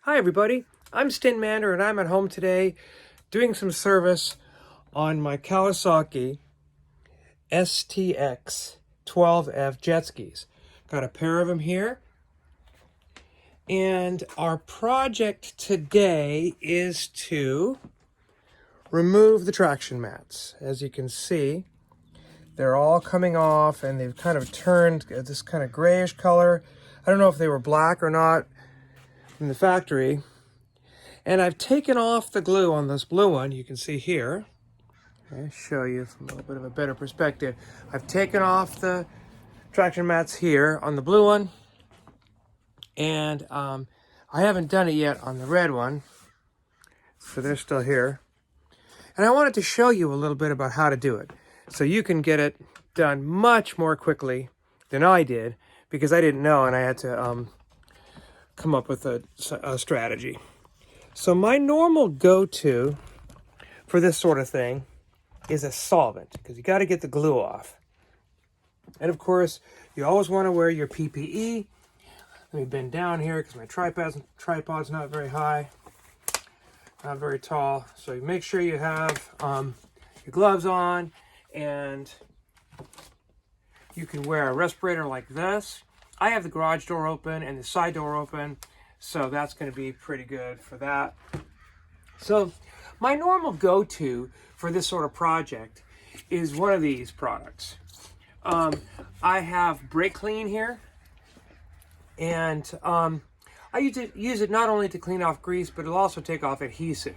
Hi everybody, I'm Stin Mander and I'm at home today doing some service on my Kawasaki STX-12F Jet Skis. Got a pair of them here. And our project today is to remove the traction mats. As you can see, they're all coming off and they've kind of turned this kind of grayish color. I don't know if they were black or not in the factory. And I've taken off the glue on this blue one, you can see here. I'll show you from a little bit of a better perspective. I've taken off the traction mats here on the blue one. And I haven't done it yet on the red one. So they're still here. And I wanted to show you a little bit about how to do it. So you can get it done much more quickly than I did. Because I didn't know and I had to come up with a strategy. So my normal go-to for this sort of thing is a solvent, because you got to get the glue off. And of course, you always want to wear your PPE. Let me bend down here because my tripod's not very high, not very tall. So you make sure you have your gloves on, and you can wear a respirator like this. I have the garage door open and the side door open. So that's going to be pretty good for that. So my normal go-to for this sort of project is one of these products. I have Brake Clean here. And I use it not only to clean off grease, but it'll also take off adhesive.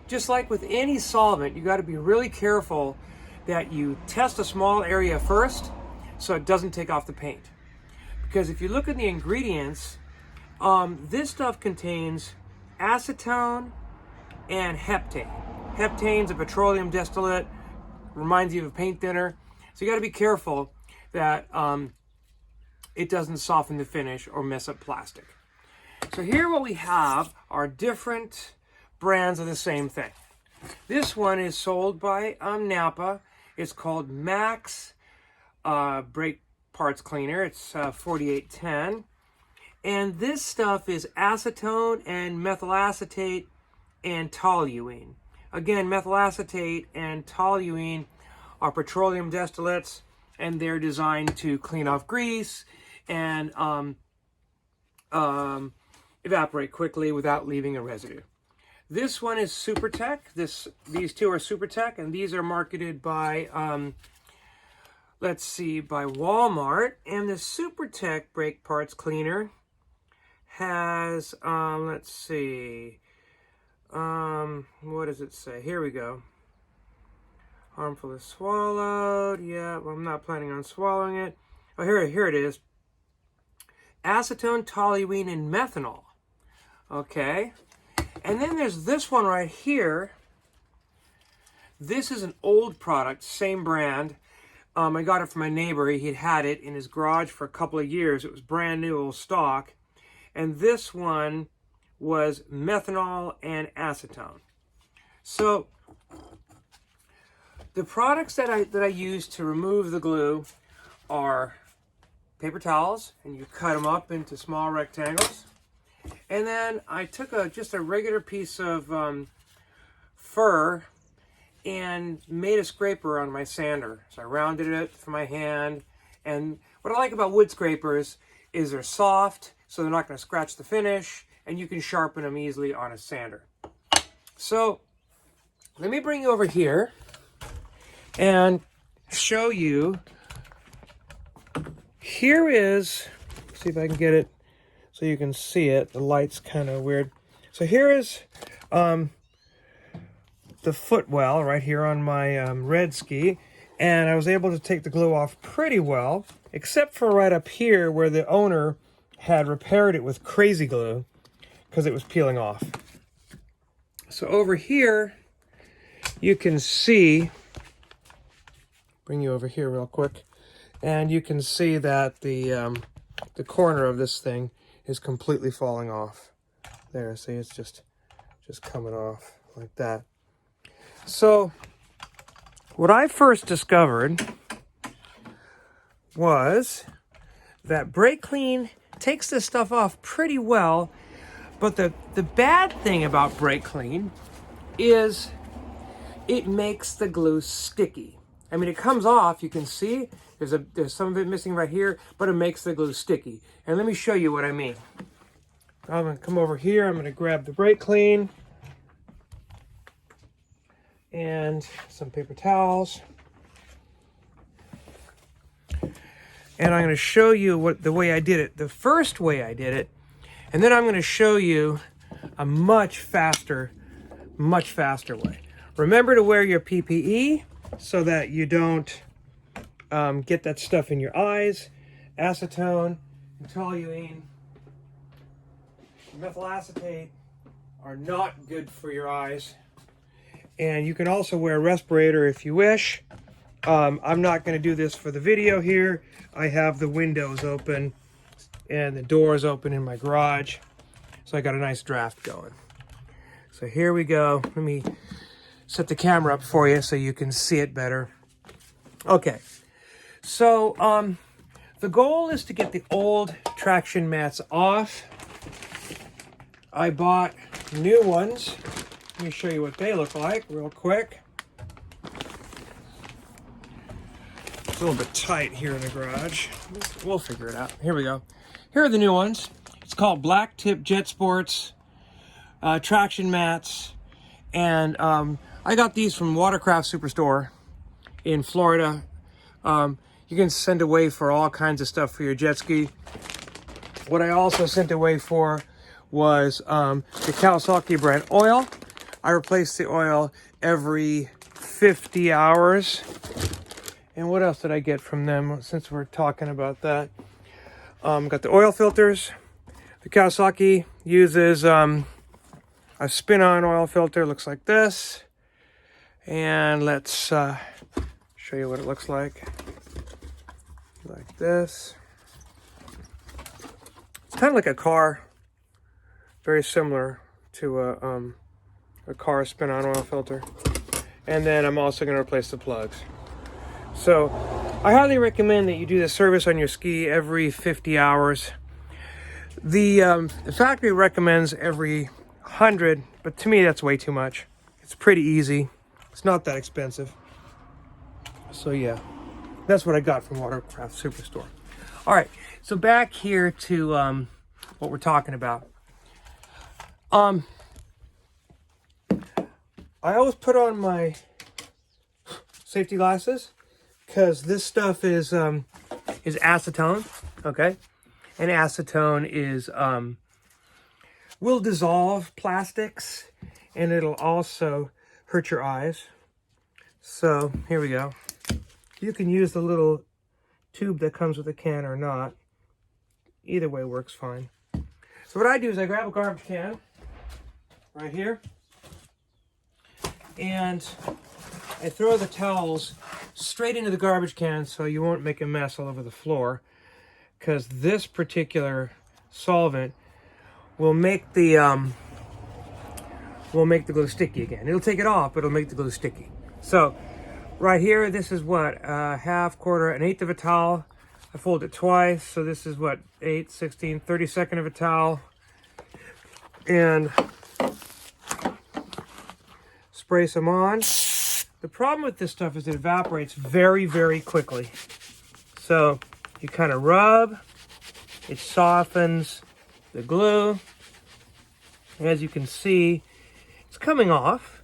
Just like with any solvent, you got to be really careful that you test a small area first so it doesn't take off the paint. Because if you look at the ingredients, this stuff contains acetone and heptane. Heptane's a petroleum distillate, reminds you of a paint thinner. So you got to be careful that it doesn't soften the finish or mess up plastic. So here what we have are different brands of the same thing. This one is sold by Napa. It's called Max Brake Parts Cleaner. It's 4810. And this stuff is acetone and methyl acetate and toluene. Again, methyl acetate and toluene are petroleum distillates, and they're designed to clean off grease and evaporate quickly without leaving a residue. This one is SuperTech. These two are SuperTech, and these are marketed by by Walmart. And the SuperTech brake parts cleaner has, what does it say? Here we go. Harmful if swallowed. Yeah, well, I'm not planning on swallowing it. Oh, here it is. Acetone, toluene, and methanol. Okay. And then there's this one right here. This is an old product, same brand. I got it from my neighbor. He'd had it in his garage for a couple of years. It was brand new, old stock. And this one was methanol and acetone. So the products that I use to remove the glue are paper towels, and you cut them up into small rectangles. And then I took just a regular piece of fur and made a scraper on my sander. So I rounded it for my hand. And what I like about wood scrapers is they're soft, so they're not going to scratch the finish, and you can sharpen them easily on a sander. So let me bring you over here and show you. Here is, see if I can get it so you can see it. The light's kind of weird. So here is the footwell right here on my red ski, and I was able to take the glue off pretty well, except for right up here where the owner had repaired it with crazy glue because it was peeling off. So over here you can see, bring you over here real quick, and you can see that the corner of this thing is completely falling off. There, see, it's just coming off like that. So what I first discovered was that Brake Clean takes this stuff off pretty well, But the bad thing about brake clean is it makes the glue sticky. I mean, it comes off, you can see there's some of it missing right here, but it makes the glue sticky. And let me show you what I mean. I'm gonna come over here, I'm gonna grab the brake clean and some paper towels. And I'm gonna show you the way I did it, the first way I did it, and then I'm gonna show you a much faster way. Remember to wear your PPE so that you don't get that stuff in your eyes. Acetone and toluene, methyl acetate are not good for your eyes. And you can also wear a respirator if you wish. I'm not going to do this for the video here. I have the windows open and the doors open in my garage. So I got a nice draft going. So here we go. Let me set the camera up for you so you can see it better. Okay. So the goal is to get the old traction mats off. I bought new ones. Let me show you what they look like real quick. It's a little bit tight here in the garage. We'll figure it out. Here we go. Here are the new ones. It's called Black Tip Jet Sports traction mats. And I got these from Watercraft Superstore in Florida. You can send away for all kinds of stuff for your jet ski. What I also sent away for was the Kawasaki brand oil. I replace the oil every 50 hours. And what else did I get from them since we're talking about that? Got the oil filters. The Kawasaki uses a spin-on oil filter. Looks like this. And let's show you what it looks like. Like this. It's kind of like a car. Very similar to a car spin-on oil filter. And then I'm also going to replace the plugs. So I highly recommend that you do the service on your ski every 50 hours. The factory recommends every 100, but to me that's way too much. It's pretty easy. It's not that expensive. So yeah, that's what I got from Watercraft Superstore. All right, so back here to what we're talking about. I always put on my safety glasses because this stuff is acetone, okay? And acetone is will dissolve plastics, and it'll also hurt your eyes. So here we go. You can use the little tube that comes with the can or not. Either way works fine. So what I do is I grab a garbage can right here, and I throw the towels straight into the garbage can so you won't make a mess all over the floor, because this particular solvent will make the glue sticky again. It'll take it off, but it'll make the glue sticky. So right here, this is what, half, quarter, an eighth of a towel. I fold it twice, so this is what, 8, 16, 32nd of a towel. And spray some on. The problem with this stuff is it evaporates very, very quickly. So you kind of rub, it softens the glue. As you can see, it's coming off.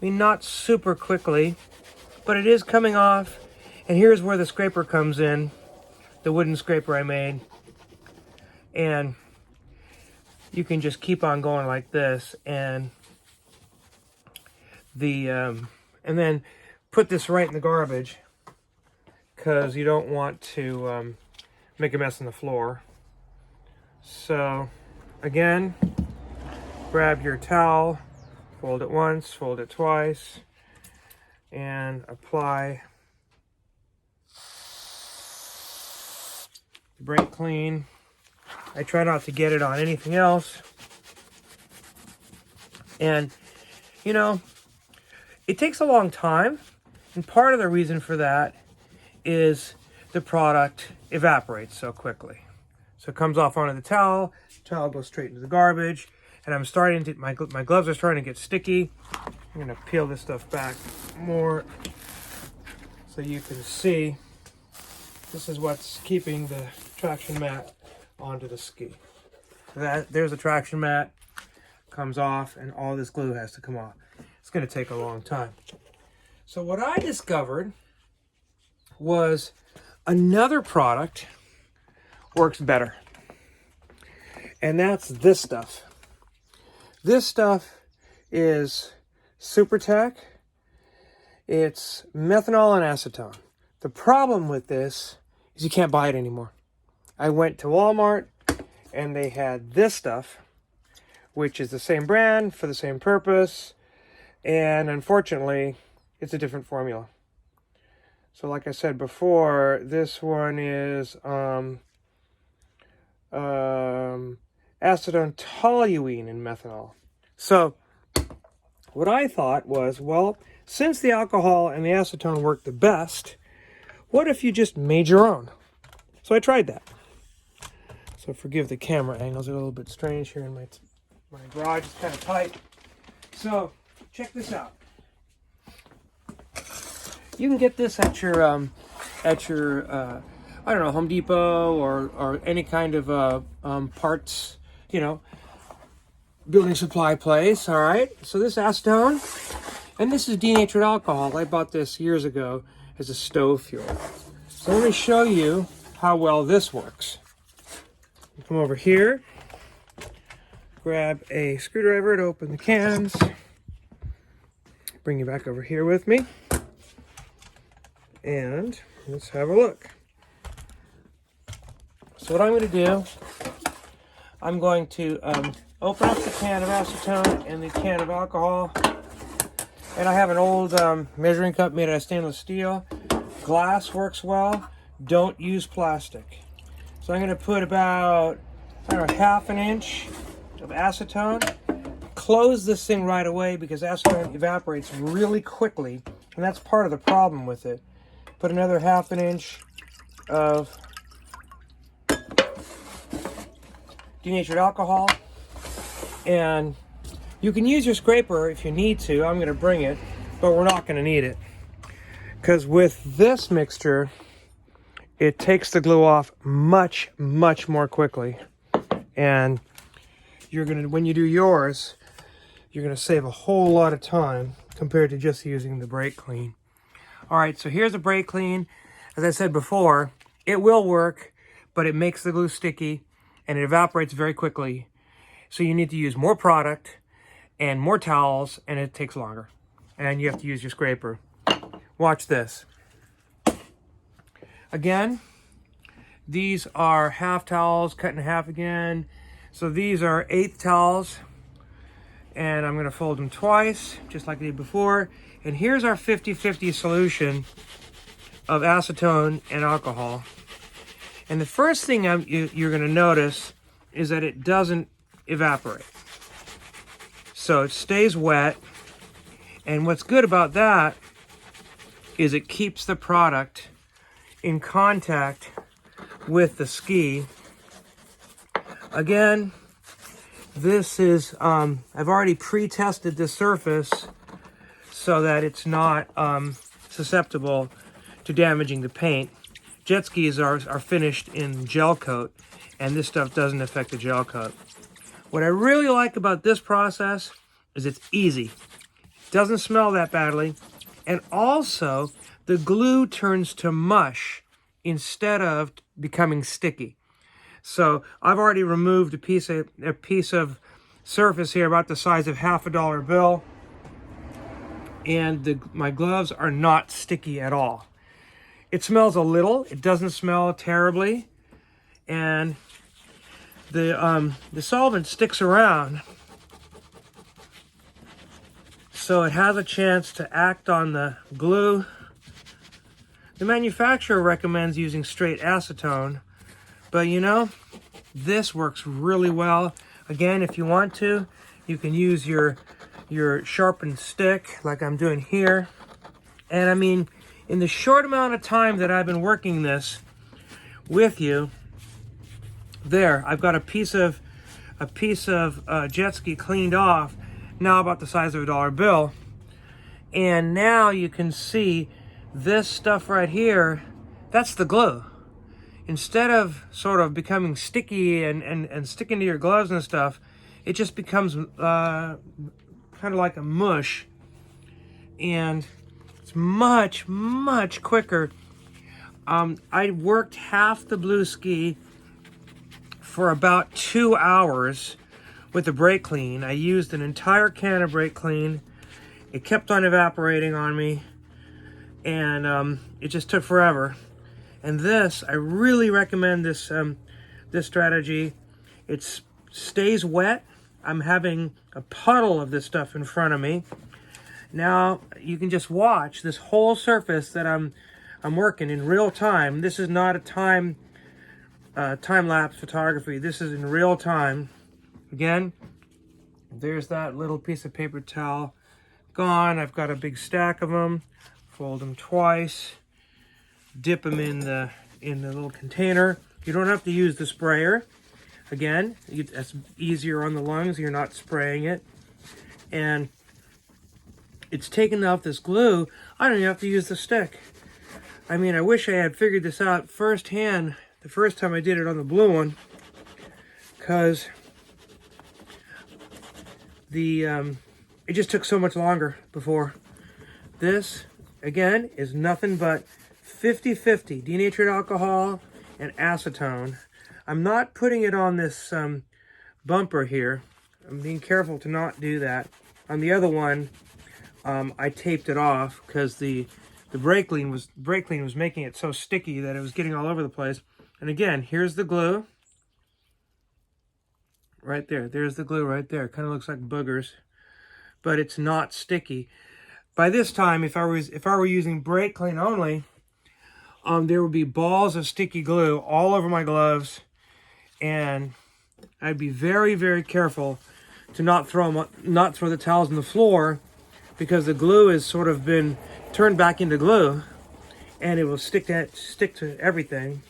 I mean, not super quickly, but it is coming off. And here's where the scraper comes in, the wooden scraper I made. And you can just keep on going like this, and and then put this right in the garbage, because you don't want to make a mess on the floor. So again, grab your towel, fold it once, fold it twice, and apply the brake clean. I try not to get it on anything else. And, you know, it takes a long time. And part of the reason for that is the product evaporates so quickly. So it comes off onto the towel goes straight into the garbage. and I'm starting to, my gloves are starting to get sticky. I'm gonna peel this stuff back more so you can see. This is what's keeping the traction mat onto the ski. There's a traction mat, comes off, and all this glue has to come off. It's gonna take a long time. So what I discovered was another product works better. And that's this stuff. This stuff is SuperTech. It's methanol and acetone. The problem with this is you can't buy it anymore. I went to Walmart and they had this stuff, which is the same brand for the same purpose. And unfortunately, it's a different formula. So like I said before, this one is acetone toluene and methanol. So what I thought was, well, since the alcohol and the acetone work the best, what if you just made your own? So I tried that. So forgive the camera angles, they're a little bit strange here in my garage. It's kind of tight. So check this out. You can get this at your I don't know, Home Depot or any kind of parts, you know, building supply place. All right. So this acetone, and this is denatured alcohol. I bought this years ago as a stove fuel. So let me show you how well this works. You come over here, grab a screwdriver to open the cans. Bring you back over here with me. And let's have a look. So what I'm going to do, I'm going to open up the can of acetone and the can of alcohol. And I have an old measuring cup made out of stainless steel. Glass works well. Don't use plastic. So I'm going to put about, I don't know, ½ an inch of acetone. Close this thing right away because acetone evaporates really quickly. And that's part of the problem with it. Put another ½ an inch of denatured alcohol, and you can use your scraper if you need to. I'm going to bring it, but we're not going to need it because with this mixture it takes the glue off much more quickly, and you're going to, when you do yours, you're going to save a whole lot of time compared to just using the brake clean. All right, so here's a brake clean. As I said before, it will work, but it makes the glue sticky and it evaporates very quickly. So you need to use more product and more towels, and it takes longer. And you have to use your scraper. Watch this. Again, these are half towels cut in half again. So these are 1/8 towels, and I'm going to fold them twice, just like I did before. And here's our 50-50 solution of acetone and alcohol. And the first thing you're going to notice is that it doesn't evaporate. So it stays wet. And what's good about that is it keeps the product in contact with the ski. Again, this is, I've already pre-tested this surface so that it's not susceptible to damaging the paint. Jet skis are finished in gel coat, and this stuff doesn't affect the gel coat. What I really like about this process is it's easy. It doesn't smell that badly, and also the glue turns to mush instead of becoming sticky. So I've already removed a piece of surface here about the size of half a dollar bill, and my gloves are not sticky at all. It smells a little. It doesn't smell terribly, and the solvent sticks around, so it has a chance to act on the glue. The manufacturer recommends using straight acetone, but you know, this works really well. Again, if you want to, you can use your sharpened stick like I'm doing here. And I mean, in the short amount of time that I've been working this with you, there, I've got a piece of a piece of jet ski cleaned off, now about the size of a dollar bill. And now you can see this stuff right here, that's the glue. Instead of sort of becoming sticky and sticking to your gloves and stuff, it just becomes kind of like a mush. And it's much, much quicker. I worked half the blue ski for about 2 hours with the brake clean. I used an entire can of brake clean. It kept on evaporating on me, and it just took forever. And this, I really recommend this this strategy. It stays wet. I'm having a puddle of this stuff in front of me. Now you can just watch this whole surface that I'm working in real time. This is not a time-lapse photography. This is in real time. Again, there's that little piece of paper towel gone. I've got a big stack of them. Fold them twice. Dip them in the little container. You don't have to use the sprayer. Again, that's easier on the lungs. You're not spraying it. And it's taken off this glue. I don't even have to use the stick. I mean, I wish I had figured this out firsthand the first time I did it on the blue one, because it just took so much longer before. This, again, is nothing but 50-50 denatured alcohol and acetone. I'm not putting it on this bumper here. I'm being careful to not do that. On the other one, I taped it off because the brake clean was making it so sticky that it was getting all over the place. And again, here's the glue. Right there. There's the glue right there. Kind of looks like boogers, but it's not sticky. By this time, if I were using brake clean only, there would be balls of sticky glue all over my gloves, and I'd be very, very careful to not throw the towels on the floor, because the glue has sort of been turned back into glue, and it will stick to everything.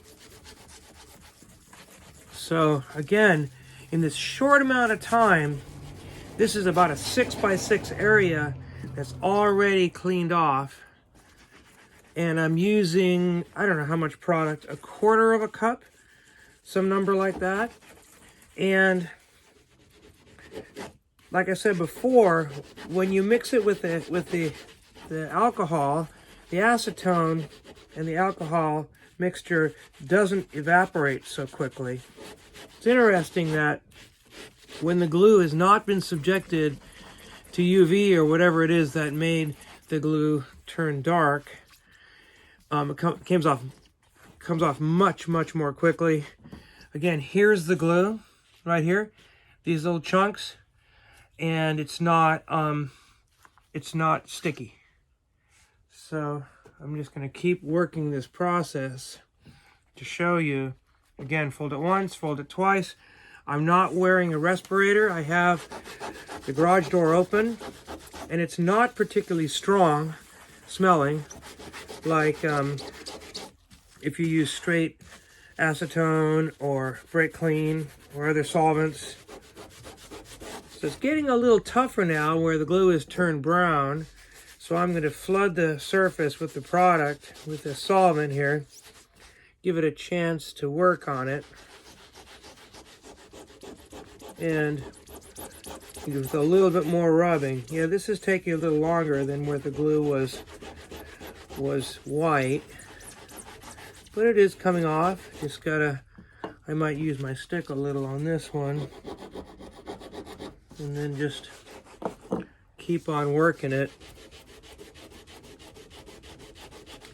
So again, in this short amount of time, this is about a 6x6 area that's already cleaned off. And I'm using, I don't know how much product, 1/4 of a cup, some number like that. And like I said before, when you mix it with the alcohol, the acetone and the alcohol mixture doesn't evaporate so quickly. It's interesting that when the glue has not been subjected to UV or whatever it is that made the glue turn dark, it comes off much, much more quickly. Again, here's the glue right here, these little chunks, and it's not sticky. So I'm just going to keep working this process to show you. Again, fold it once, fold it twice. I'm not wearing a respirator. I have the garage door open, and it's not particularly strong smelling, like if you use straight acetone or brake clean or other solvents. So it's getting a little tougher now where the glue is turned brown. So I'm going to flood the surface with the product, with the solvent here. Give it a chance to work on it. And with a little bit more rubbing. Yeah, this is taking a little longer than where the glue was white. But it is coming off. Just gotta, I might use my stick a little on this one. And then just keep on working it.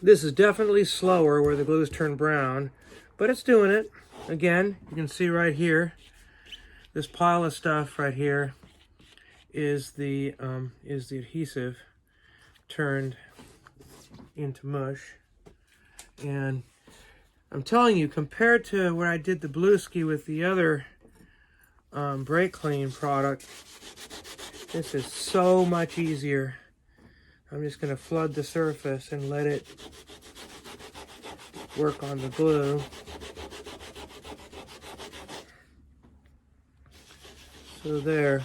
This is definitely slower where the glue's turned brown, but it's doing it. Again, you can see right here, this pile of stuff right here is the adhesive turned into mush. And I'm telling you, compared to when I did the blue ski with the other brake clean product, this is so much easier. I'm just going to flood the surface and let it work on the glue. So there,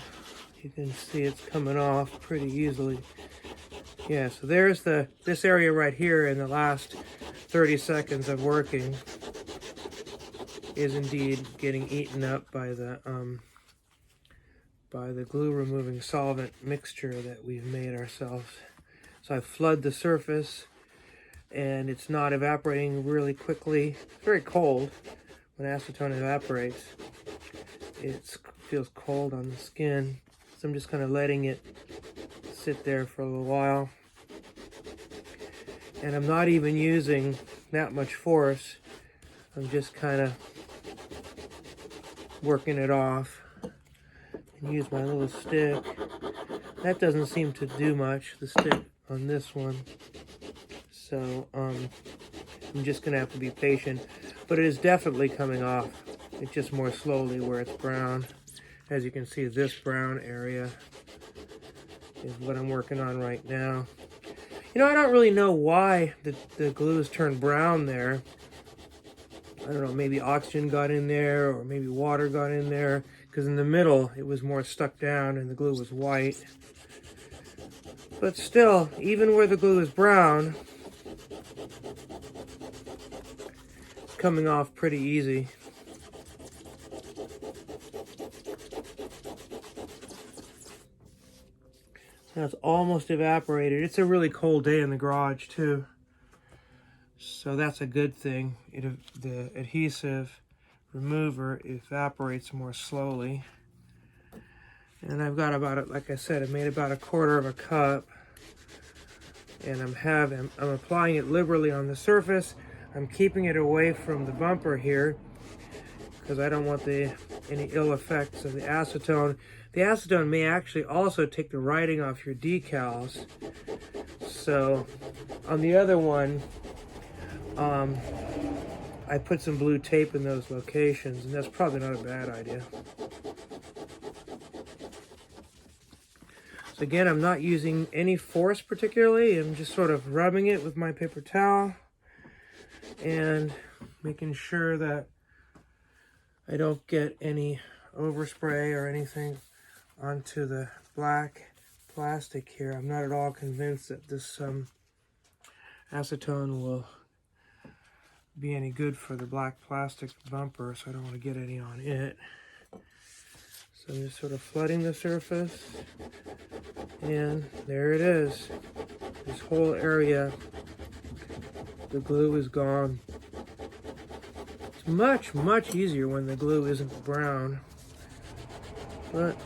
you can see it's coming off pretty easily. Yeah, so there's this area right here in the last 30 seconds of working is indeed getting eaten up by the glue removing solvent mixture that we've made ourselves. So I flood the surface and it's not evaporating really quickly. It's very cold. When acetone evaporates, it feels cold on the skin. So I'm just kind of letting it sit there for a little while. And I'm not even using that much force. I'm just kind of working it off. And use my little stick. That doesn't seem to do much, the stick on this one. So I'm just going to have to be patient. But it is definitely coming off. It's just more slowly where it's brown. As you can see, this brown area is what I'm working on right now. You know, I don't really know why the glue has turned brown there. I don't know, maybe oxygen got in there or maybe water got in there. Because in the middle, it was more stuck down and the glue was white. But still, even where the glue is brown, it's coming off pretty easy. Now it's almost evaporated. It's a really cold day in the garage too. So that's a good thing. The adhesive remover evaporates more slowly. And I've got about, like I said, I made about 1/4 of a cup. And I'm applying it liberally on the surface. I'm keeping it away from the bumper here because I don't want any ill effects of the acetone. The acetone may actually also take the writing off your decals. So on the other one, I put some blue tape in those locations, and that's probably not a bad idea. So again, I'm not using any force particularly. I'm just sort of rubbing it with my paper towel and making sure that I don't get any overspray or anything onto the black plastic here. I'm not at all convinced that this acetone will be any good for the black plastic bumper, so I don't want to get any on it. So I'm just sort of flooding the surface, and there it is. This whole area, the glue is gone. It's much, much easier when the glue isn't brown, but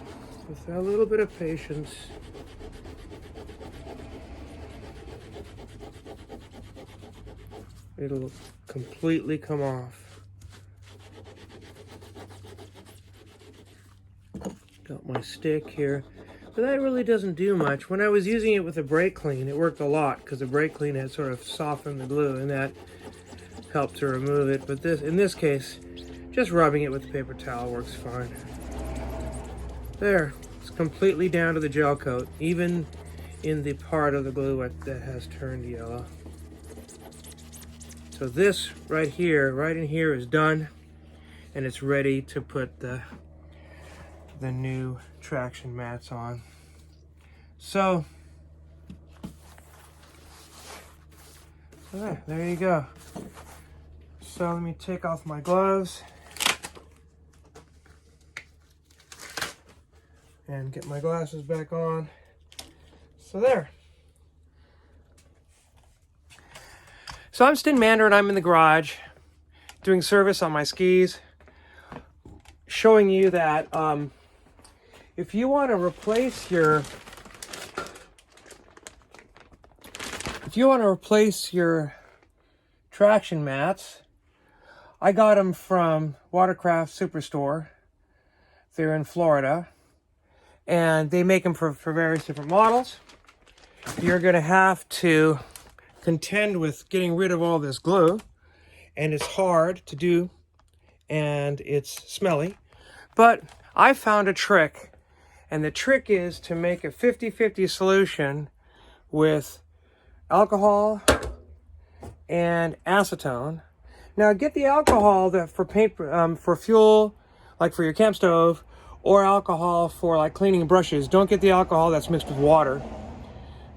with a little bit of patience, it'll completely come off. Got my stick here, but that really doesn't do much. When I was using it with a brake clean, it worked a lot because the brake clean had sort of softened the glue, and that helped to remove it. But in this case, just rubbing it with the paper towel works fine. There, it's completely down to the gel coat, even in the part of the glue that has turned yellow. So this right in here is done, and it's ready to put the new traction mats on. So there you go. So let me take off my gloves and get my glasses back on. So there. So I'm Stin Mander, and I'm in the garage doing service on my skis, showing you that if you want to replace your traction mats, I got them from Watercraft Superstore. They're in Florida, and they make them for various different models. You're going to have to contend with getting rid of all this glue, and it's hard to do, and it's smelly. But I found a trick, and the trick is to make a 50-50 solution with alcohol and acetone. Now get the alcohol that for paint, for fuel, like for your camp stove, or alcohol for like cleaning brushes. Don't get the alcohol that's mixed with water,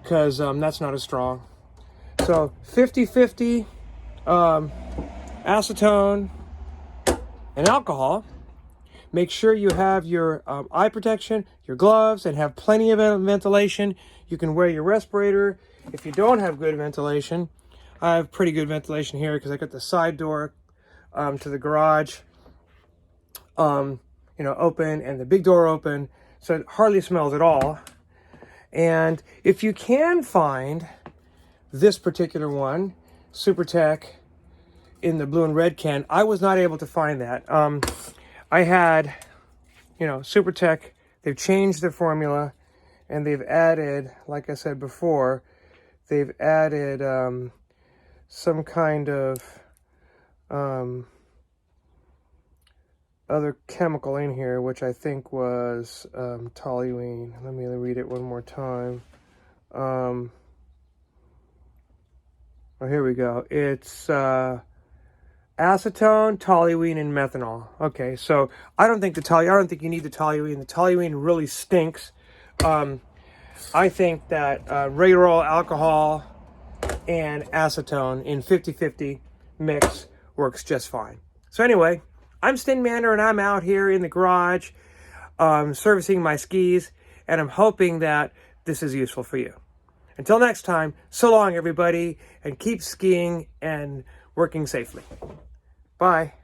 because that's not as strong. So 50-50 acetone and alcohol. Make sure you have your eye protection, your gloves, and have plenty of ventilation. You can wear your respirator. If you don't have good ventilation, I have pretty good ventilation here because I got the side door to the garage open, and the big door open, so it hardly smells at all. And if you can find this particular one, SuperTech, in the blue and red can, I was not able to find that. I had, SuperTech, they've changed their formula, and they've added, like I said before, they've added some kind of other chemical in here, which I think was toluene. Let me read it one more time. Oh, here we go. It's acetone, toluene, and methanol. Okay, so I don't think you need the toluene. The toluene really stinks. I think that regular oil alcohol and acetone in 50-50 mix works just fine. So anyway, I'm Stin Manor, and I'm out here in the garage servicing my skis, and I'm hoping that this is useful for you. Until next time, so long everybody, and keep skiing and working safely. Bye.